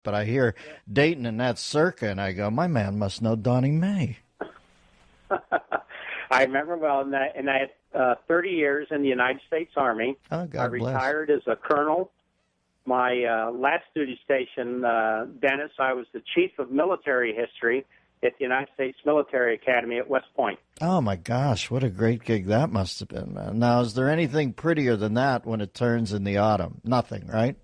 but I hear Dayton and that's Circa, and I go, my man must know Donnie Mae. I remember well, and I had 30 years in the United States Army. Oh, God I retired as a colonel. My last duty station, Dennis, I was the chief of military history at the United States Military Academy at West Point. Oh, my gosh, what a great gig that must have been, man. Now, is there anything prettier than that when it turns in the autumn? Nothing, right?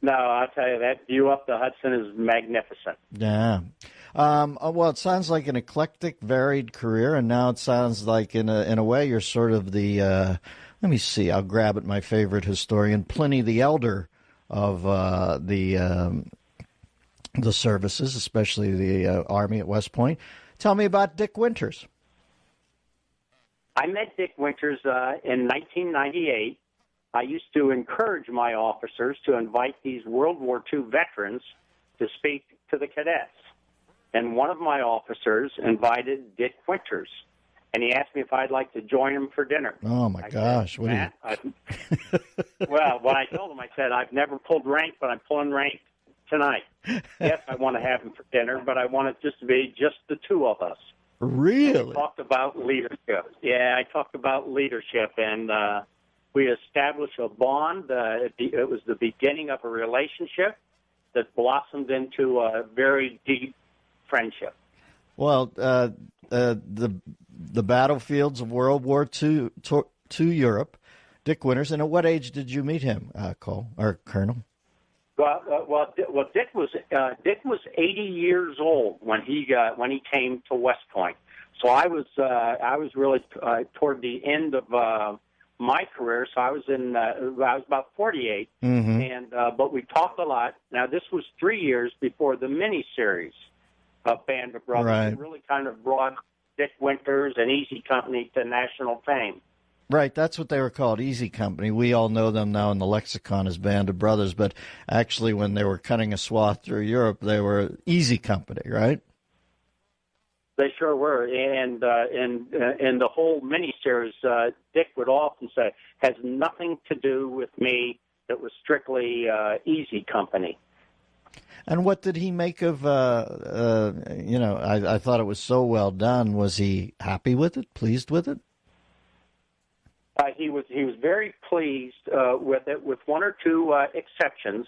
No, I'll tell you, that view up the Hudson is magnificent. Yeah. Well, it sounds like an eclectic, varied career, and now it sounds like, in a way, you're sort of the, let me see, I'll grab it, my favorite historian, Pliny the Elder of the services, especially the Army at West Point. Tell me about Dick Winters. I met Dick Winters in 1998. I used to encourage my officers to invite these World War II veterans to speak to the cadets. And one of my officers invited Dick Winters, and he asked me if I'd like to join him for dinner. Oh, my gosh. Said, Matt, well, when I told him, I said, I've never pulled rank, but I'm pulling rank tonight. Yes, I want to have him for dinner, but I want it just to be just the two of us. Really? And we talked about leadership. Yeah, I talked about leadership, and we established a bond. It was the beginning of a relationship that blossomed into a very deep friendship. Well, the battlefields of World War II to Europe, Dick Winters. And at what age did you meet him, Cole or Colonel? Well, Dick was 80 years old when he came to West Point. So I was really toward the end of my career. So I was about 48, and but we talked a lot. Now this was 3 years before the miniseries of Band of Brothers. Right. It really kind of brought Dick Winters and Easy Company to national fame. Right, that's what they were called, Easy Company. We all know them now in the lexicon as Band of Brothers, but actually when they were cutting a swath through Europe, they were Easy Company, right? They sure were, and the whole miniseries, Dick would often say, has nothing to do with me. It was strictly Easy Company. And what did he make of, I thought it was so well done. Was he happy with it, pleased with it? He was very pleased with it, with one or two exceptions.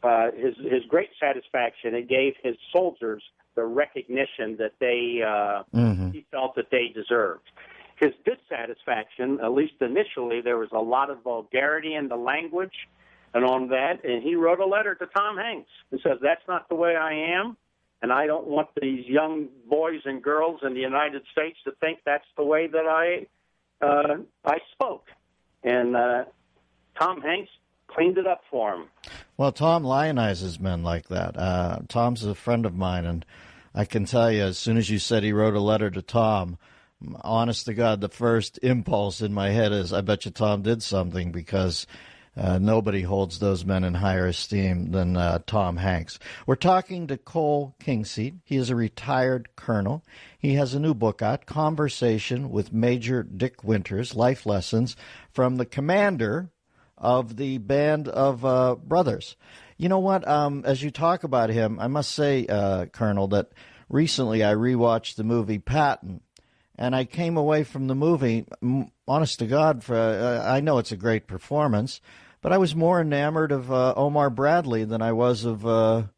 His great satisfaction, it gave his soldiers the recognition that he felt that they deserved. His dissatisfaction, at least initially, there was a lot of vulgarity in the language, and on that, and he wrote a letter to Tom Hanks and says, "That's not the way I am, and I don't want these young boys and girls in the United States to think that's the way that I spoke." And Tom Hanks cleaned it up for him. Well, Tom lionizes men like that. Tom's a friend of mine, and I can tell you, as soon as you said he wrote a letter to Tom, honest to God, the first impulse in my head is, I bet you Tom did something, because nobody holds those men in higher esteem than Tom Hanks. We're talking to Cole Kingseat. He is a retired colonel. He has a new book out, Conversation with Major Dick Winters, Life Lessons from the Commander of the Band of Brothers. You know what? As you talk about him, I must say, Colonel, that recently I rewatched the movie Patton, and I came away from the movie, honest to God, I know it's a great performance, but I was more enamored of Omar Bradley than I was of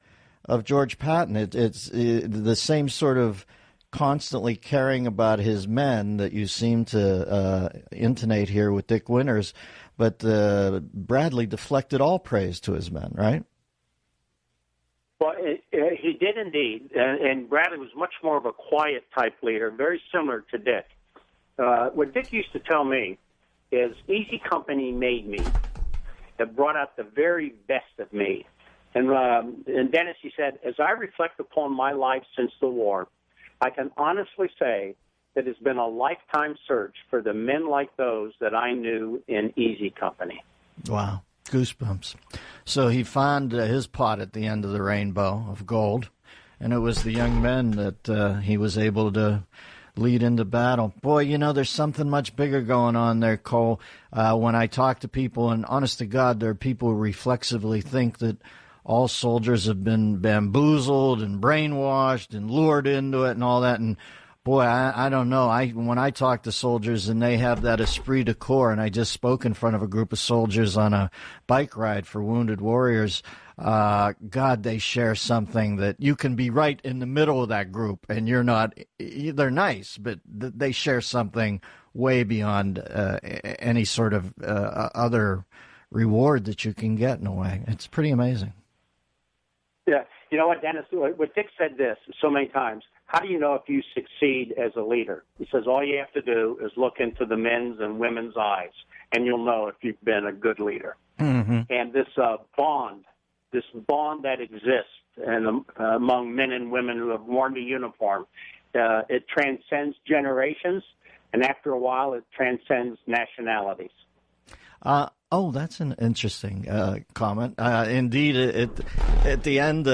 George Patton. It's the same sort of constantly caring about his men that you seem to intonate here with Dick Winters, but Bradley deflected all praise to his men, right? Well, he did indeed, and Bradley was much more of a quiet type leader, very similar to Dick. What Dick used to tell me is, Easy Company made me. It brought out the very best of me. And Dennis, he said, as I reflect upon my life since the war, I can honestly say that it's been a lifetime search for the men like those that I knew in Easy Company. Wow. Goosebumps. So he found his pot at the end of the rainbow of gold, and it was the young men that he was able to lead into battle. Boy, you know, there's something much bigger going on there, Cole. When I talk to people, and honest to God, there are people who reflexively think that all soldiers have been bamboozled and brainwashed and lured into it and all that. And boy, I don't know. When I talk to soldiers and they have that esprit de corps, and I just spoke in front of a group of soldiers on a bike ride for Wounded Warriors, God, they share something that you can be right in the middle of that group and you're not. They're nice, but they share something way beyond any sort of other reward that you can get in a way. It's pretty amazing. Yeah. You know what, Dennis? What Dick said this so many times. How do you know if you succeed as a leader? He says all you have to do is look into the men's and women's eyes, and you'll know if you've been a good leader. Mm-hmm. And this bond that exists among men and women who have worn the uniform, it transcends generations, and after a while, it transcends nationalities. Oh, that's an interesting comment. Indeed, at the end,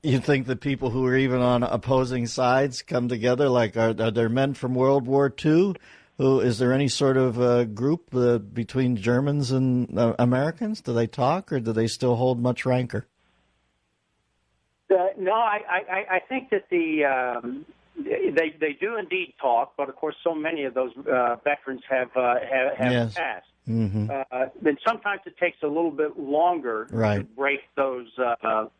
you think the people who are even on opposing sides come together? Like, are there men from World War II? Is there any sort of group between Germans and Americans? Do they talk, or do they still hold much rancor? No, I think that they do indeed talk, but of course, so many of those veterans have yes. passed. Mm-hmm. Then sometimes it takes a little bit longer to break those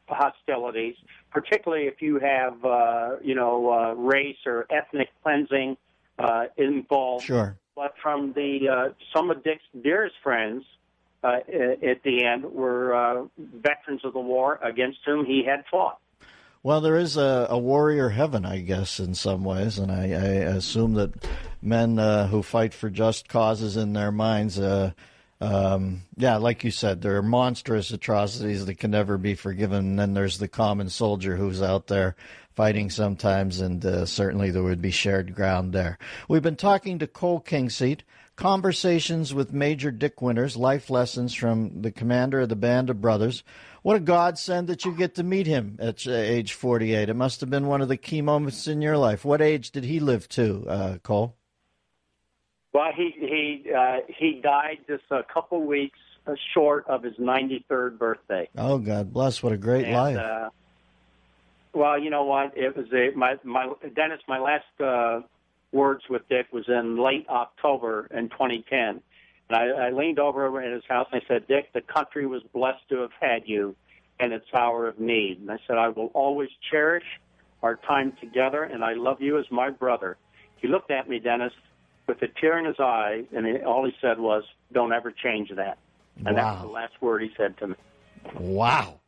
hostilities, particularly if you have race or ethnic cleansing involved. Sure. But from some of Dick's dearest friends at the end were veterans of the war against whom he had fought. Well, there is a warrior heaven, I guess, in some ways, and I assume that men who fight for just causes in their minds, like you said, there are monstrous atrocities that can never be forgiven, and then there's the common soldier who's out there fighting sometimes, and certainly there would be shared ground there. We've been talking to Cole Kingseat, Conversations with Major Dick Winters, life lessons from the commander of the Band of Brothers. What a godsend that you get to meet him at age 48. It must have been one of the key moments in your life. What age did he live to, Cole? Well, he died just a couple weeks short of his 93rd birthday. Oh, God bless. What a great life. Well, you know what? It was Dennis, my last words with Dick was in late October in 2010. And I leaned over at his house and I said, Dick, the country was blessed to have had you in its hour of need. And I said, I will always cherish our time together, and I love you as my brother. He looked at me, Dennis, with a tear in his eye, and all he said was, don't ever change that. And That was the last word he said to me. Wow.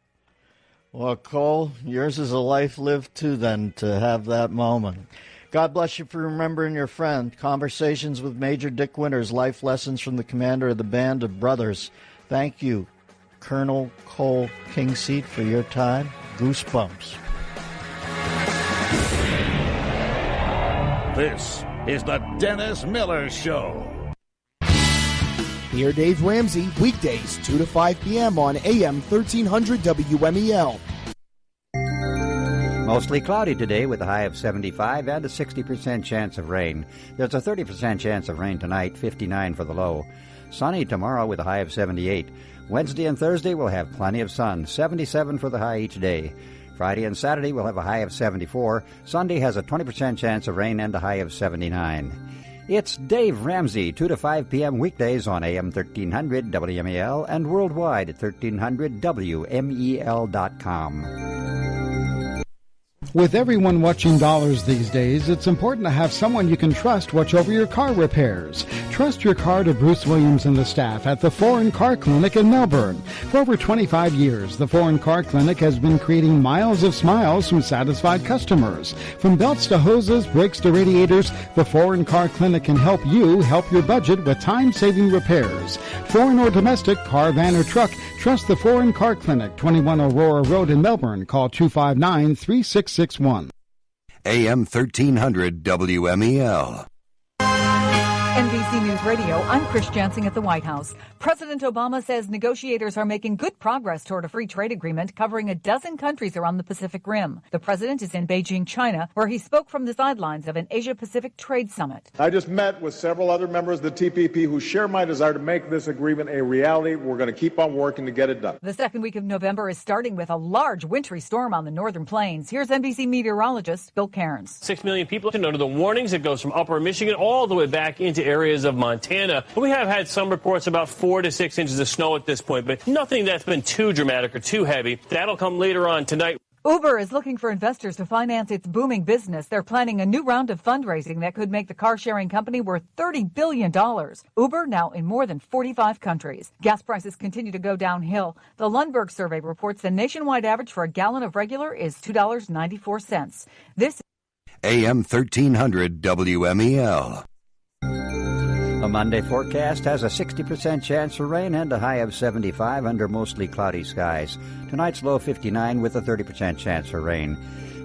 Well, Cole, yours is a life lived too, then, to have that moment. God bless you for remembering your friend. Conversations with Major Dick Winters, life lessons from the commander of the Band of Brothers. Thank you, Colonel Cole Kingseat, for your time. Goosebumps. This is the Dennis Miller Show. Hear Dave Ramsey weekdays 2 to 5 p.m. on AM 1300 WMEL. Mostly cloudy today with a high of 75 and a 60% chance of rain. There's a 30% chance of rain tonight, 59 for the low. Sunny tomorrow with a high of 78. Wednesday and Thursday we'll have plenty of sun, 77 for the high each day. Friday and Saturday we'll have a high of 74. Sunday has a 20% chance of rain and a high of 79. It's Dave Ramsey, 2 to 5 p.m. weekdays on AM 1300 WMEL and worldwide at 1300WMEL.com. With everyone watching dollars these days, it's important to have someone you can trust watch over your car repairs. Trust your car to Bruce Williams and the staff at the Foreign Car Clinic in Melbourne. For over 25 years, the Foreign Car Clinic has been creating miles of smiles from satisfied customers. From belts to hoses, brakes to radiators, the Foreign Car Clinic can help you help your budget with time-saving repairs. Foreign or domestic, car, van, or truck, trust the Foreign Car Clinic, 21 Aurora Road in Melbourne. Call 259-3661. AM 1300 WMEL. NBC News Radio, I'm Chris Jansing at the White House. President Obama says negotiators are making good progress toward a free trade agreement covering a dozen countries around the Pacific Rim. The president is in Beijing, China, where he spoke from the sidelines of an Asia-Pacific trade summit. I just met with several other members of the TPP who share my desire to make this agreement a reality. We're going to keep on working to get it done. The second week of November is starting with a large wintry storm on the northern plains. Here's NBC meteorologist Bill Cairns. 6 million people under the warnings. It goes from upper Michigan all the way back into areas of Montana. We have had some reports about 4 to 6 inches of snow at this point, but nothing that's been too dramatic or too heavy. That'll come later on tonight. Uber is looking for investors to finance its booming business. They're planning a new round of fundraising that could make the car-sharing company worth $30 billion. Uber now in more than 45 countries. Gas prices continue to go downhill. The Lundberg survey reports the nationwide average for a gallon of regular is $2.94. This AM 1300 WMEL. A Monday forecast has a 60% chance for rain and a high of 75 under mostly cloudy skies. Tonight's low 59 with a 30% chance for rain.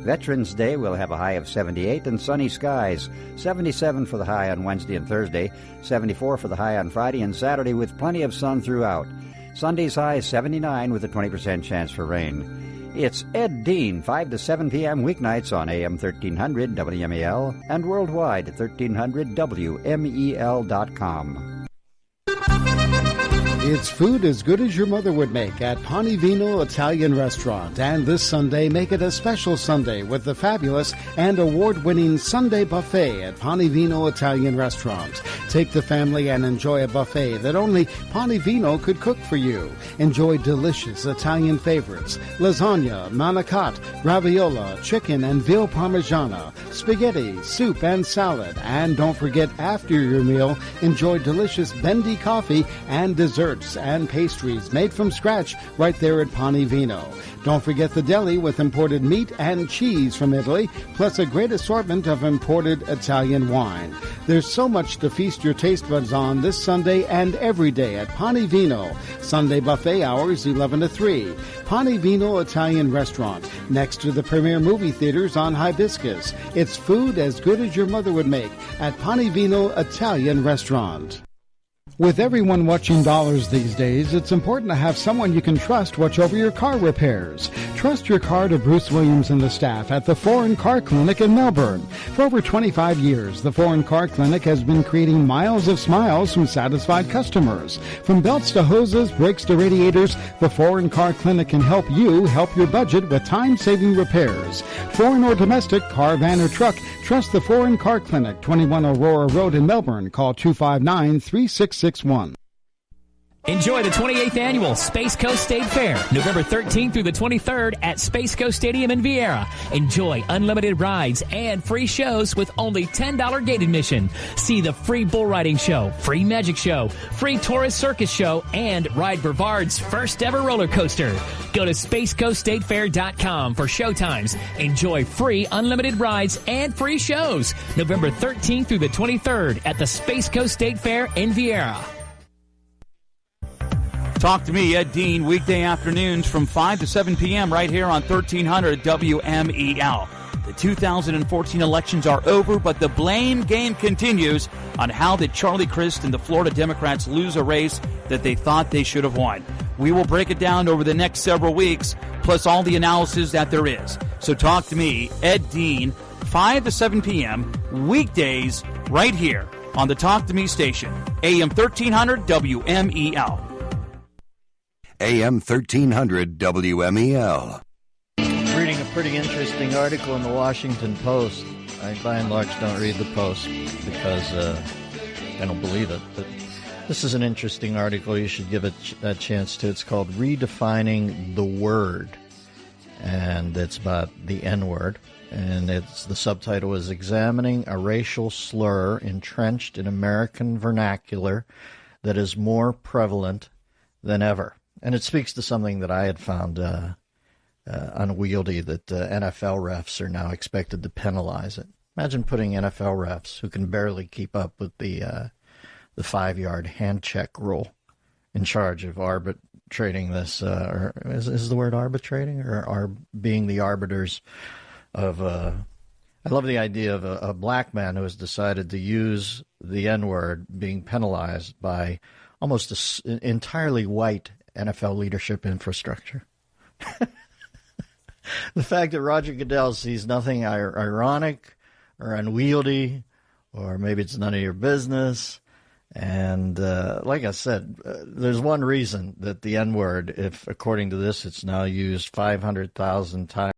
Veterans Day will have a high of 78 and sunny skies. 77 for the high on Wednesday and Thursday. 74 for the high on Friday and Saturday with plenty of sun throughout. Sunday's high 79 with a 20% chance for rain. It's Ed Dean, 5 to 7 p.m. weeknights on AM 1300 WMEL and worldwide at 1300WMEL.com. It's food as good as your mother would make at Pani Vino Italian Restaurant. And this Sunday, make it a special Sunday with the fabulous and award-winning Sunday Buffet at Pani Vino Italian Restaurant. Take the family and enjoy a buffet that only Pani Vino could cook for you. Enjoy delicious Italian favorites, lasagna, manicotti, raviola, chicken and veal parmigiana, spaghetti, soup and salad. And don't forget, after your meal, enjoy delicious bendy coffee and desserts and pastries made from scratch right there at Pani Vino. Don't forget the deli with imported meat and cheese from Italy, plus a great assortment of imported Italian wine. There's so much to feast your taste buds on this Sunday and every day at Pani Vino. Sunday buffet hours 11 to 3. Pani Vino Italian Restaurant, next to the premier movie theaters on Hibiscus. It's food as good as your mother would make at Pani Vino Italian Restaurant. With everyone watching dollars these days, it's important to have someone you can trust watch over your car repairs. Trust your car to Bruce Williams and the staff at the Foreign Car Clinic in Melbourne. For over 25 years, the Foreign Car Clinic has been creating miles of smiles from satisfied customers. From belts to hoses, brakes to radiators, the Foreign Car Clinic can help you help your budget with time-saving repairs. Foreign or domestic, car, van, or truck, trust the Foreign Car Clinic, 21 Aurora Road in Melbourne. Call 259-3661. Enjoy the 28th Annual Space Coast State Fair, November 13th through the 23rd at Space Coast Stadium in Vieira. Enjoy unlimited rides and free shows with only $10 gate admission. See the free bull riding show, free magic show, free tourist circus show, and ride Brevard's first ever roller coaster. Go to SpaceCoastStateFair.com for showtimes. Enjoy free unlimited rides and free shows, November 13th through the 23rd at the Space Coast State Fair in Vieira. Talk to me, Ed Dean, weekday afternoons from 5 to 7 p.m. right here on 1300 WMEL. The 2014 elections are over, but the blame game continues on how did Charlie Crist and the Florida Democrats lose a race that they thought they should have won. We will break it down over the next several weeks, plus all the analysis that there is. So talk to me, Ed Dean, 5 to 7 p.m. weekdays right here on the Talk to Me station, AM 1300 WMEL. AM 1300 WMEL. Reading a pretty interesting article in the Washington Post. I, by and large, don't read the Post because I don't believe it. But this is an interesting article. You should give it a chance to. It's called Redefining the Word. And it's about the N-word. And the subtitle is Examining a Racial Slur Entrenched in American Vernacular That is More Prevalent Than Ever. And it speaks to something that I had found unwieldy, that NFL refs are now expected to penalize it. Imagine putting NFL refs who can barely keep up with the 5-yard hand check rule in charge of arbitrating this. Or is the word arbitrating, or being the arbiters of I love the idea of a black man who has decided to use the N-word being penalized by almost an entirely white NFL leadership infrastructure. The fact that Roger Goodell sees nothing ironic or unwieldy, or maybe it's none of your business. And like I said, there's one reason that the N-word, if according to this, it's now used 500,000 times